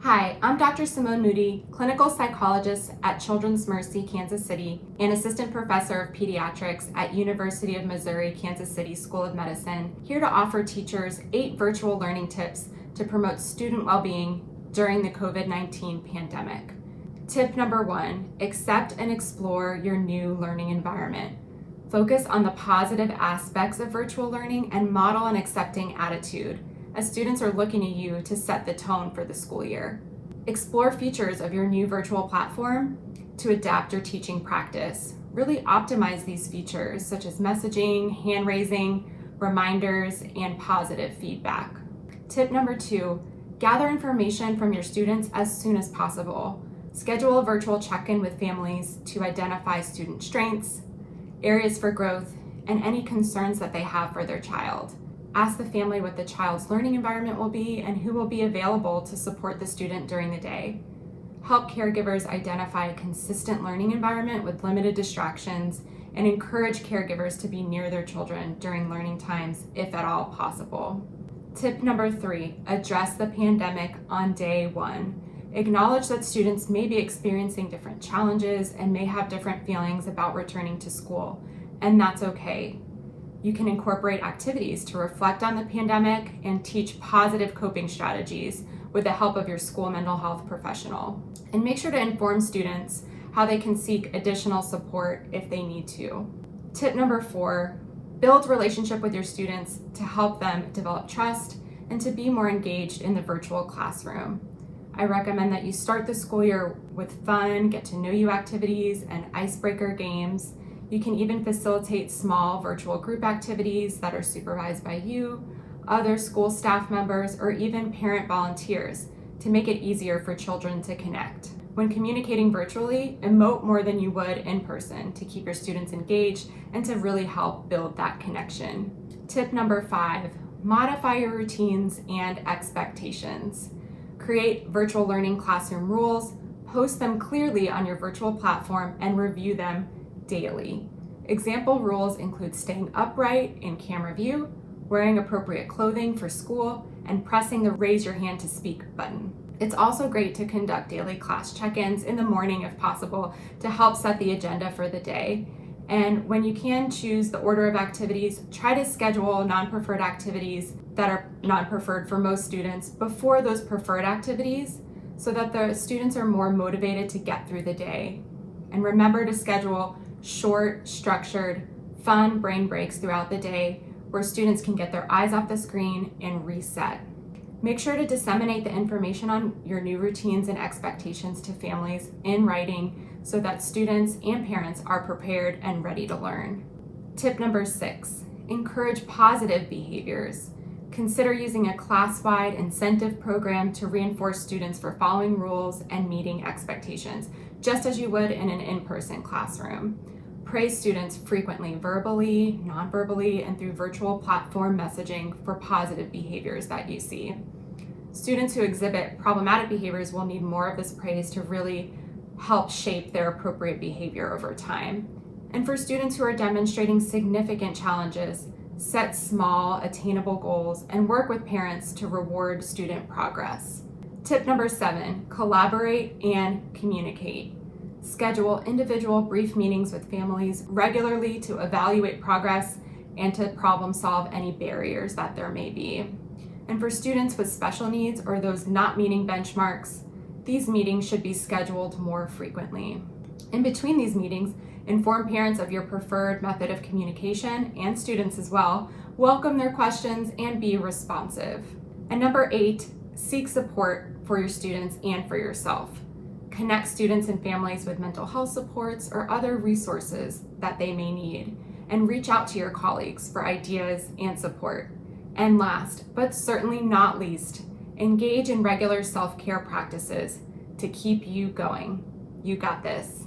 Hi, I'm Dr. Simone Moody, clinical psychologist at Children's Mercy, Kansas City, and assistant professor of pediatrics at University of Missouri, Kansas City School of Medicine, here to offer teachers 8 virtual learning tips to promote student well-being during the COVID-19 pandemic. Tip number 1, accept and explore your new learning environment. Focus on the positive aspects of virtual learning and model an accepting attitude, as students are looking at you to set the tone for the school year. Explore features of your new virtual platform to adapt your teaching practice. Really optimize these features such as messaging, hand raising, reminders, and positive feedback. Tip number 2, gather information from your students as soon as possible. Schedule a virtual check-in with families to identify student strengths, areas for growth, and any concerns that they have for their child. Ask the family what the child's learning environment will be and who will be available to support the student during the day. Help caregivers identify a consistent learning environment with limited distractions and encourage caregivers to be near their children during learning times, if at all possible. Tip number 3, address the pandemic on day 1. Acknowledge that students may be experiencing different challenges and may have different feelings about returning to school, and that's okay. You can incorporate activities to reflect on the pandemic and teach positive coping strategies with the help of your school mental health professional. And make sure to inform students how they can seek additional support if they need to. Tip number 4, build relationship with your students to help them develop trust and to be more engaged in the virtual classroom. I recommend that you start the school year with fun, get to know you activities and icebreaker games. You can even facilitate small virtual group activities that are supervised by you, other school staff members, or even parent volunteers to make it easier for children to connect. When communicating virtually, emote more than you would in person to keep your students engaged and to really help build that connection. Tip number 5, modify your routines and expectations. Create virtual learning classroom rules, post them clearly on your virtual platform, and review them daily. Example rules include staying upright in camera view, wearing appropriate clothing for school, and pressing the raise your hand to speak button. It's also great to conduct daily class check-ins in the morning if possible to help set the agenda for the day. And when you can choose the order of activities, try to schedule non-preferred activities that are non-preferred for most students before those preferred activities so that the students are more motivated to get through the day. And remember to schedule short, structured, fun brain breaks throughout the day where students can get their eyes off the screen and reset. Make sure to disseminate the information on your new routines and expectations to families in writing so that students and parents are prepared and ready to learn. Tip number 6, encourage positive behaviors. Consider using a class-wide incentive program to reinforce students for following rules and meeting expectations, just as you would in an in-person classroom. Praise students frequently verbally, non-verbally, and through virtual platform messaging for positive behaviors that you see. Students who exhibit problematic behaviors will need more of this praise to really help shape their appropriate behavior over time. And for students who are demonstrating significant challenges, set small, attainable goals and work with parents to reward student progress. Tip number 7, collaborate and communicate. Schedule individual brief meetings with families regularly to evaluate progress and to problem solve any barriers that there may be. And for students with special needs or those not meeting benchmarks, these meetings should be scheduled more frequently. In between these meetings, inform parents of your preferred method of communication and students as well. Welcome their questions and be responsive. And number 8, seek support for your students and for yourself. Connect students and families with mental health supports or other resources that they may need, and reach out to your colleagues for ideas and support. And last, but certainly not least, engage in regular self-care practices to keep you going. You got this.